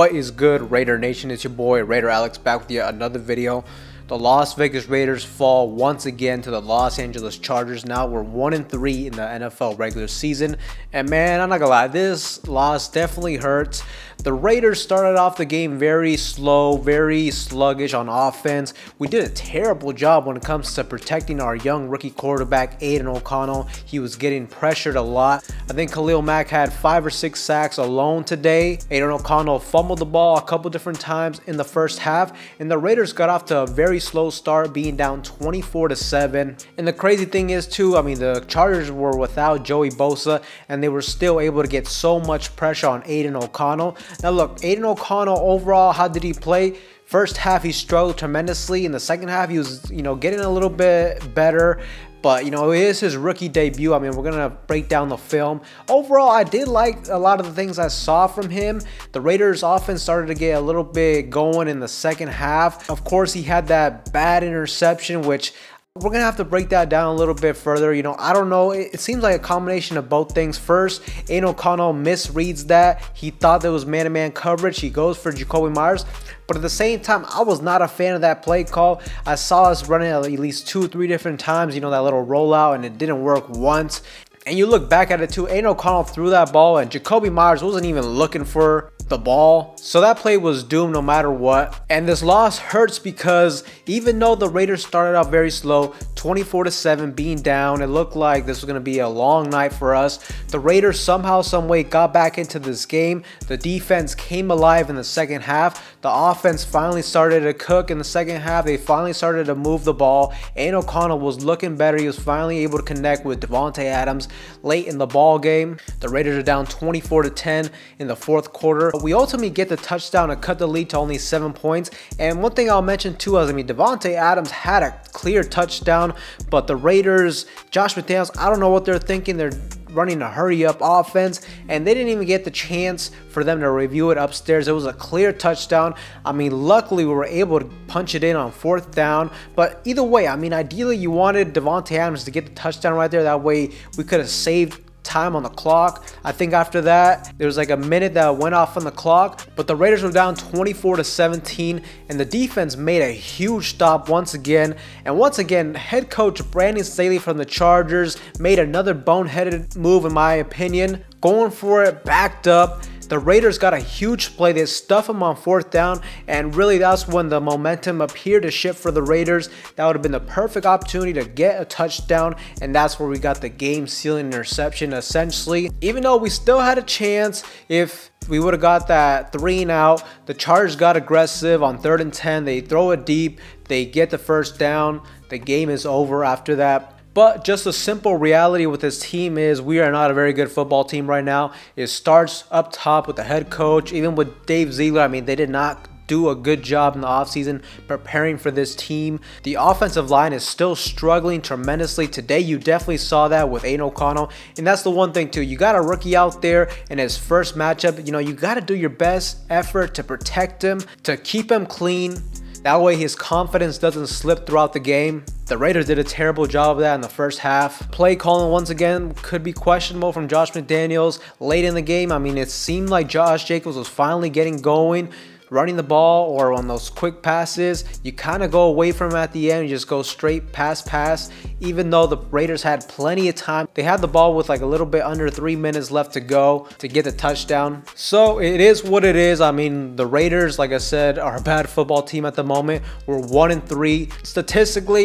What is good, Raider Nation? It's your boy Raider Alex back with yet another video. The Las Vegas Raiders fall once again to the Los Angeles Chargers. Now we're 1-3 in the NFL regular season, and man, I'm not gonna lie, this loss definitely hurts. The Raiders started off the game very slow, very sluggish on offense. We did a terrible job when it comes to protecting our young rookie quarterback, Aidan O'Connell. He was getting pressured a lot. I think Khalil Mack had 5 or 6 sacks alone today. Aidan O'Connell fumbled the ball a couple different times in the first half, and the Raiders got off to a very slow start, being down 24-7. And the crazy thing is too, I mean, the Chargers were without Joey Bosa, and they were still able to get so much pressure on Aidan O'Connell. Now look, Aidan O'Connell overall, how did he play? First half he struggled tremendously. In the second half he was, getting a little bit better. But, it is his rookie debut. I mean, we're going to break down the film. Overall, I did like a lot of the things I saw from him. The Raiders offense started to get a little bit going in the second half. Of course, he had that bad interception, which we're going to have to break that down a little bit further. I don't know. It seems like a combination of both things. First, Aidan O'Connell misreads that. He thought there was man-to-man coverage. He goes for Jacoby Myers. But at the same time, I was not a fan of that play call. I saw us running at least 2 or 3 different times, that little rollout, and it didn't work once. And you look back at it too, Aidan O'Connell threw that ball, and Jacoby Myers wasn't even looking for the ball. So that play was doomed no matter what. And this loss hurts because even though the Raiders started out very slow, 24-7 being down, it looked like this was going to be a long night for us. The Raiders somehow, some way got back into this game. The defense came alive in the second half. The offense finally started to cook in the second half. They finally started to move the ball. Aidan O'Connell was looking better. He was finally able to connect with Davante Adams late in the ball game. The Raiders are down 24-10 in the fourth quarter. We ultimately get the touchdown to cut the lead to only 7 points. And one thing I'll mention too is, Davante Adams had a clear touchdown, but the Raiders, Josh McDaniels, I don't know what they're thinking. They're running a hurry-up offense, and they didn't even get the chance for them to review it upstairs. It was a clear touchdown. Luckily, we were able to punch it in on 4th down, but either way, ideally, you wanted Davante Adams to get the touchdown right there. That way, we could have saved time on the clock. I think after that there was like a minute that went off on the clock, but the Raiders were down 24-17, and the defense made a huge stop once again. And once again, head coach Brandon Staley from the Chargers made another boneheaded move, in my opinion, going for it, backed up. The Raiders got a huge play. They stuffed him on 4th down, and really that's when the momentum appeared to shift for the Raiders. That would have been the perfect opportunity to get a touchdown, and that's where we got the game-sealing interception, essentially. Even though we still had a chance, if we would have got that 3-and-out, the Chargers got aggressive on 3rd and 10. They throw it deep. They get the 1st down. The game is over after that. But just a simple reality with this team is we are not a very good football team right now. It starts up top with the head coach. Even with Dave Ziegler, they did not do a good job in the offseason preparing for this team. The offensive line is still struggling tremendously. Today, you definitely saw that with Aidan O'Connell. And that's the one thing too. You got a rookie out there in his first matchup. You got to do your best effort to protect him, to keep him clean. That way his confidence doesn't slip throughout the game. The Raiders did a terrible job of that in the first half. Play calling once again could be questionable from Josh McDaniels late in the game. It seemed like Josh Jacobs was finally getting going, running the ball, or on those quick passes, you kind of go away from him at the end. You just go straight pass. Even though the Raiders had plenty of time, they had the ball with like a little bit under 3 minutes left to go to get the touchdown. So it is what it is. The Raiders, like I said, are a bad football team at the moment. We're 1-3. Statistically,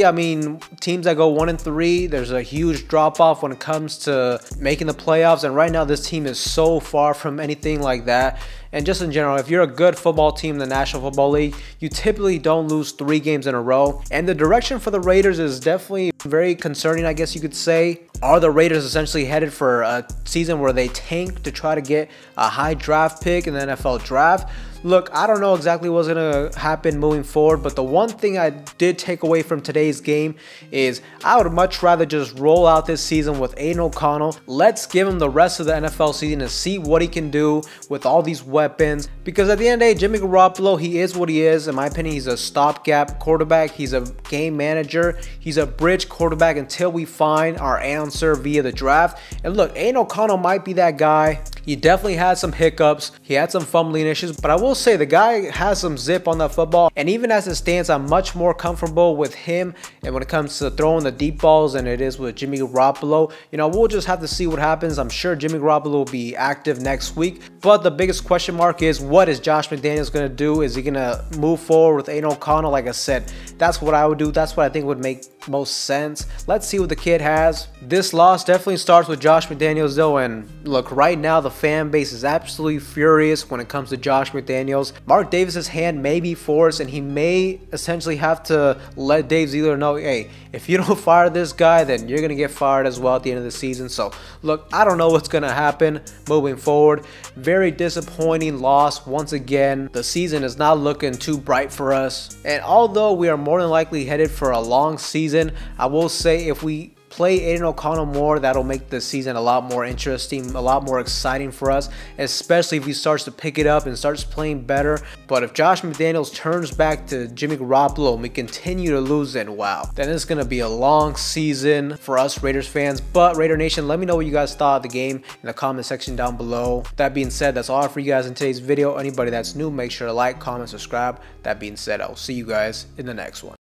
teams that go 1-3, there's a huge drop-off when it comes to making the playoffs. And right now, this team is so far from anything like that. And just in general, if you're a good football team in the National Football League, you typically don't lose 3 games in a row. And the direction for the Raiders is definitely very concerning, I guess you could say. Are the Raiders essentially headed for a season where they tank to try to get a high draft pick in the NFL draft? Look, I don't know exactly what's going to happen moving forward, but the one thing I did take away from today's game is I would much rather just roll out this season with Aidan O'Connell. Let's give him the rest of the NFL season to see what he can do with all these weapons, because at the end of the day, Jimmy Garoppolo, he is what he is. In my opinion, he's a stopgap quarterback. He's a game manager. He's a bridge quarterback until we find our answer via the draft. And look, Aidan O'Connell might be that guy. He definitely had some hiccups. He had some fumbling issues, but I will say the guy has some zip on that football. And even as it stands, I'm much more comfortable with him. And when it comes to throwing the deep balls than it is with Jimmy Garoppolo, you know, we'll just have to see what happens. I'm sure Jimmy Garoppolo will be active next week. But the biggest question mark is, what is Josh McDaniels going to do? Is he going to move forward with Aiden O'Connell? Like I said, that's what I would do. That's what I think would make most sense. Let's see what the kid has. This loss definitely starts with Josh McDaniels though, and look, right now the fan base is absolutely furious when it comes to Josh McDaniels. Mark Davis's hand may be forced, and he may essentially have to let Dave Ziegler know, hey, if you don't fire this guy, then you're gonna get fired as well at the end of the season. So look, I don't know what's gonna happen moving forward. Very disappointing loss once again. The season is not looking too bright for us, and although we are more than likely headed for a long season, I will say if we play Aiden O'Connell more, that'll make the season a lot more interesting, a lot more exciting for us, especially if he starts to pick it up and starts playing better. But if Josh McDaniels turns back to Jimmy Garoppolo and we continue to lose, then wow, then it's going to be a long season for us Raiders fans. But Raider Nation, let me know what you guys thought of the game in the comment section down below. That being said, that's all for you guys in today's video. Anybody that's new, make sure to like, comment, subscribe. That being said, I'll see you guys in the next one.